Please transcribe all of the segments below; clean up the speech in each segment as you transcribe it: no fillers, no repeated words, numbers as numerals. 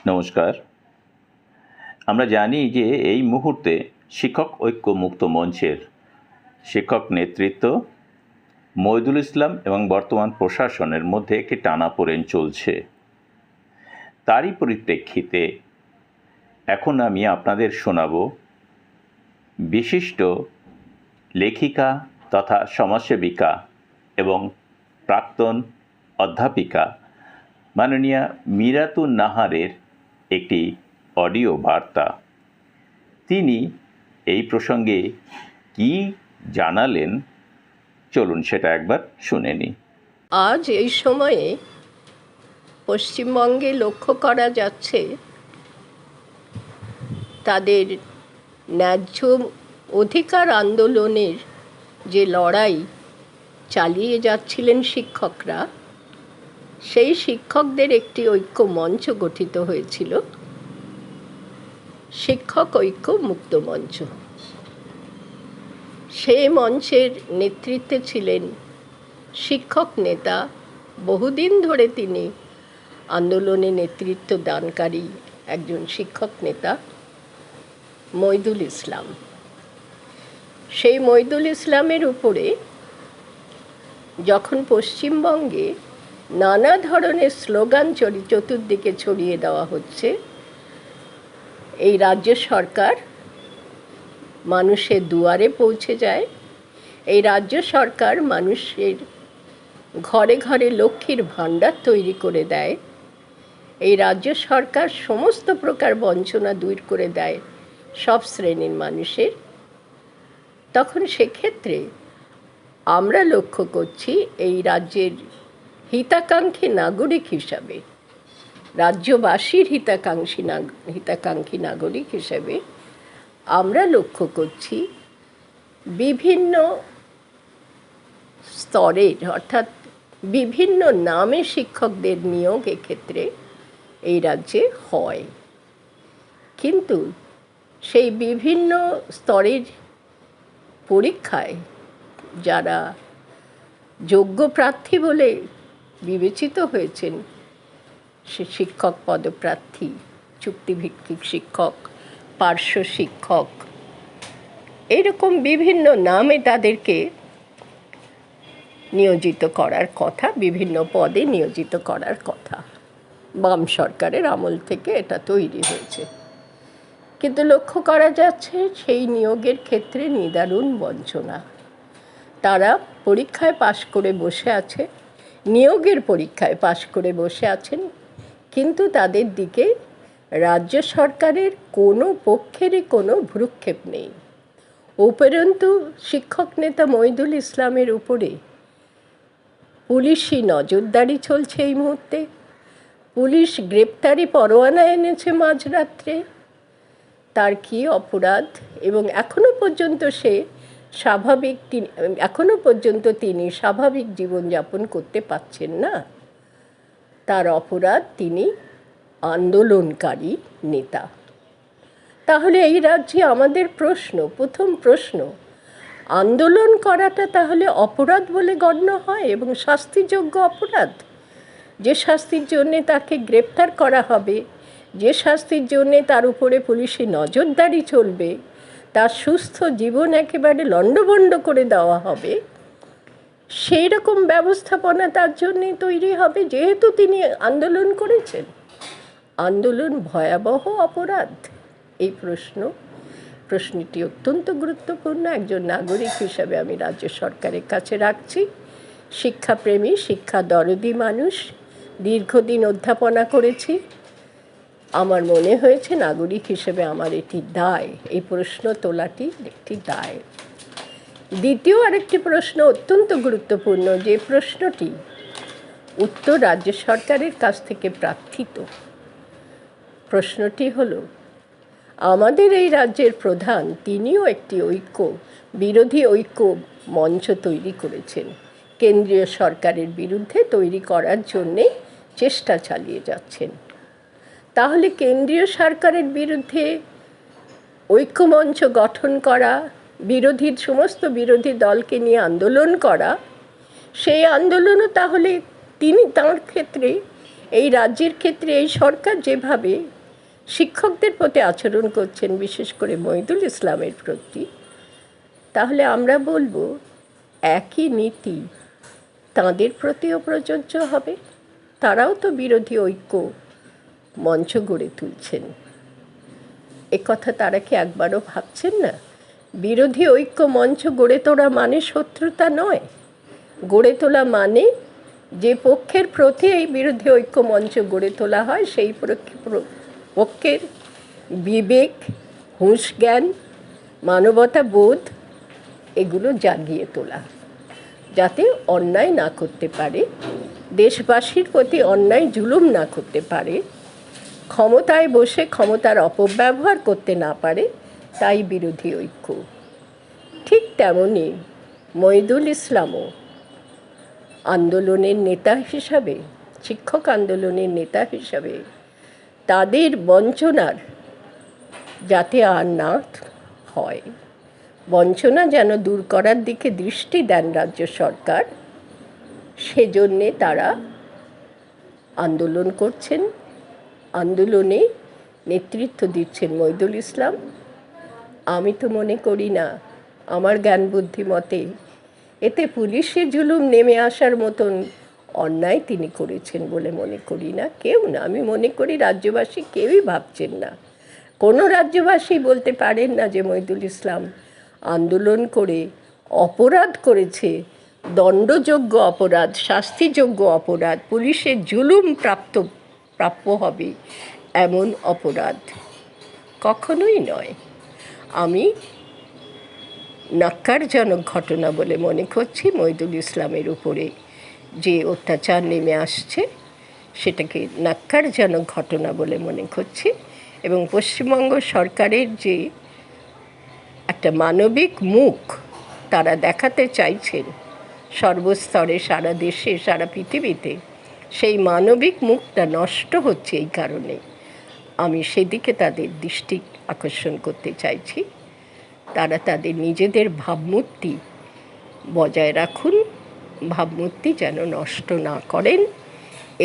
নমস্কার। আমরা জানি যে এই মুহূর্তে শিক্ষক ঐক্য মুক্ত মঞ্চের শিক্ষক নেতৃত্ব মইদুল ইসলাম এবং বর্তমান প্রশাসনের মধ্যে একটি টানাপোড়েন চলছে। তারই পরিপ্রেক্ষিতে এখন আমি আপনাদের শোনাব বিশিষ্ট লেখিকা তথা সমাজসেবিকা এবং প্রাক্তন অধ্যাপিকা মাননীয়া মিরাতুন নাহারের একটি অডিও বার্তা। তিনি এই প্রসঙ্গে কি জানালেন চলুন সেটা একবার শুনে নিই। আজ এই সময়ে পশ্চিমবঙ্গে লক্ষ্য করা যাচ্ছে তাদের ন্যায্য অধিকার আন্দোলনের যে লড়াই চালিয়ে যাচ্ছিলেন শিক্ষকরা, সেই শিক্ষকদের একটি ঐক্য মঞ্চ গঠিত হয়েছিল, শিক্ষক ঐক্য মুক্ত মঞ্চ। সেই মঞ্চের নেতৃত্বে ছিলেন শিক্ষক নেতা, বহুদিন ধরে তিনি আন্দোলনে নেতৃত্ব দানকারী একজন শিক্ষক নেতা মইদুল ইসলাম। সেই মইদুল ইসলামের উপরে যখন পশ্চিমবঙ্গে নানা ধরনের স্লোগান চতুর্দিকে ছড়িয়ে দেওয়া হচ্ছে, এই রাজ্য সরকার মানুষের দুয়ারে পৌঁছে যায়, এই রাজ্য সরকার মানুষের ঘরে ঘরে লক্ষ্মীর ভাণ্ডার তৈরি করে দেয়, এই রাজ্য সরকার সমস্ত প্রকার বঞ্চনা দূর করে দেয় সব শ্রেণীর মানুষের, তখন সেক্ষেত্রে আমরা লক্ষ্য করছি এই রাজ্যের হিতাকাঙ্ক্ষী নাগরিক হিসাবে, রাজ্যবাসীর হিতাকাঙ্ক্ষী নাগরিক হিসাবে আমরা লক্ষ্য করছি বিভিন্ন স্তরের অর্থাৎ বিভিন্ন নামে শিক্ষকদের নিয়োগ এক্ষেত্রে এই রাজ্যে হয়। কিন্তু সেই বিভিন্ন স্তরের পরীক্ষায় যারা যোগ্য প্রার্থী বলে বিবেচিত হয়েছেন, সে শিক্ষক পদপ্রার্থী, চুক্তিভিত্তিক শিক্ষক, পার্শ্ব শিক্ষক, এরকম বিভিন্ন নামে তাদেরকে নিয়োজিত করার কথা, বিভিন্ন পদে নিয়োজিত করার কথা। বাম সরকারের আমল থেকে এটা তৈরি হয়েছে, কিন্তু লক্ষ্য করা যাচ্ছে সেই নিয়োগের ক্ষেত্রে নিদারুণ বঞ্চনা। তারা পরীক্ষায় পাশ করে বসে আছে, নিয়োগের পরীক্ষায় পাশ করে বসে আছেন, কিন্তু তাদের দিকে রাজ্য সরকারের কোনো পক্ষেরই কোনো ভ্রুক্ষেপ নেই। উপরন্তু শিক্ষক নেতা মইদুল ইসলামের উপরে পুলিশি নজরদারি চলছে এই মুহূর্তে। পুলিশ গ্রেপ্তারি পরোয়ানা এনেছে মাঝরাত্রে। তার কি অপরাধ, এবং এখনো পর্যন্ত তিনি স্বাভাবিক জীবনযাপন করতে পারছেন না। তার অপরাধ, তিনি আন্দোলনকারী নেতা। তাহলে এই রাজ্যে আমাদের প্রথম প্রশ্ন, আন্দোলন করাটা তাহলে অপরাধ বলে গণ্য হয় এবং শাস্তিযোগ্য অপরাধ? যে শাস্তির জন্যে তাকে গ্রেপ্তার করা হবে, যে শাস্তির জন্যে তার উপরে পুলিশি নজরদারি চলবে, তার সুস্থ জীবন একেবারে লণ্ডভণ্ড করে দেওয়া হবে, সেই রকম ব্যবস্থাপনা তার জন্যে তৈরি হবে যেহেতু তিনি আন্দোলন করেছেন। আন্দোলন ভয়াবহ অপরাধ? এই প্রশ্নটি অত্যন্ত গুরুত্বপূর্ণ। একজন নাগরিক হিসাবে আমি রাজ্য সরকারের কাছে রাখছি। শিক্ষাপ্রেমী, শিক্ষা দরদি মানুষ, দীর্ঘদিন অধ্যাপনা করেছি। আমার মনে হয়েছে নাগরিক হিসেবে আমার এটি দায়, এই প্রশ্ন তোলাটি একটি দায়। দ্বিতীয় আরেকটি প্রশ্ন অত্যন্ত গুরুত্বপূর্ণ, যে প্রশ্নটি উত্তর রাজ্য সরকারের কাছ থেকে প্রার্থিত। প্রশ্নটি হলো, আমাদের এই রাজ্যের প্রধান, তিনিও একটি বিরোধী ঐক্য মঞ্চ তৈরি করেছেন, কেন্দ্রীয় সরকারের বিরুদ্ধে তৈরি করার জন্যে চেষ্টা চালিয়ে যাচ্ছেন। তাহলে কেন্দ্রীয় সরকারের বিরুদ্ধে ঐক্যমঞ্চ গঠন করা, সমস্ত বিরোধী দলকে নিয়ে আন্দোলন করা, সেই আন্দোলনও তাহলে তাঁর ক্ষেত্রে এই রাজ্যের ক্ষেত্রে এই সরকার যেভাবে শিক্ষকদের প্রতি আচরণ করছেন, বিশেষ করে মহিদুল ইসলামের প্রতি, তাহলে আমরা বলবো একই নীতি তাঁদের প্রতিও প্রযোজ্য হবে। তারাও তো বিরোধী ঐক্য মঞ্চ গড়ে তুলছেন। কথা তারা কি একবারও ভাবছেন না? বিরোধী ঐক্য মঞ্চ গড়ে তোলা মানে শত্রুতা নয়। গড়ে তোলা মানে যে পক্ষের প্রতি এই বিরোধী ঐক্য মঞ্চ গড়ে তোলা হয় সেই পক্ষের বিবেক, হুঁশ জ্ঞান, মানবতা বোধ এগুলো জাগিয়ে তোলা, যাতে অন্যায় না করতে পারে, দেশবাসীর প্রতি অন্যায় জুলুম না করতে পারে, ক্ষমতায় বসে ক্ষমতার অপব্যবহার করতে না পারে, তাই বিরোধী ঐক্য। ঠিক তেমনি মহিদুল ইসলামও আন্দোলনের নেতা হিসাবে, শিক্ষক আন্দোলনের নেতা হিসাবে তাদের বঞ্চনার যাতে আর না হয়, বঞ্চনা যেন দূর করার দিকে দৃষ্টি দেন রাজ্য সরকার, সেজন্যে তারা আন্দোলন করছেন। আন্দোলনে নেতৃত্ব দিচ্ছেন মহিদুল ইসলাম। আমি তো মনে করি না, আমার জ্ঞান বুদ্ধি মতে, এতে পুলিশের জুলুম নেমে আসার মতন অন্যায় তিনি করেছেন বলে মনে করি না, কেউ না। আমি মনে করি রাজ্যবাসী কেউই ভাবছেন না, কোনো রাজ্যবাসী বলতে পারেন না যে মহিদুল ইসলাম আন্দোলন করে অপরাধ করেছে, দণ্ডযোগ্য অপরাধ, শাস্তিযোগ্য অপরাধ, পুলিশের জুলুম প্রাপ্য হবে এমন অপরাধ কখনোই নয়। আমি ন্যক্কারজনক ঘটনা বলে মনে করছি মহিদুল ইসলামের উপরে যে অত্যাচার নেমে আসছে, সেটাকে ন্যক্কারজনক ঘটনা বলে মনে করছি। এবং পশ্চিমবঙ্গ সরকারের যে একটা মানবিক মুখ তারা দেখাতে চাইছেন সর্বস্তরে, সারা দেশে, সারা পৃথিবীতে, সেই মানবিক মুখটা নষ্ট হচ্ছে। এই কারণে আমি সেদিকে তাদের দৃষ্টি আকর্ষণ করতে চাইছি। তারা তাদের নিজেদের ভাবমূর্তি বজায় রাখুন, ভাবমূর্তি যেন নষ্ট না করেন,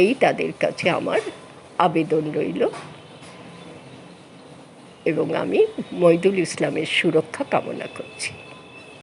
এই তাদের কাছে আমার আবেদন রইল। এবং আমি মহিদুল ইসলামের সুরক্ষা কামনা করছি।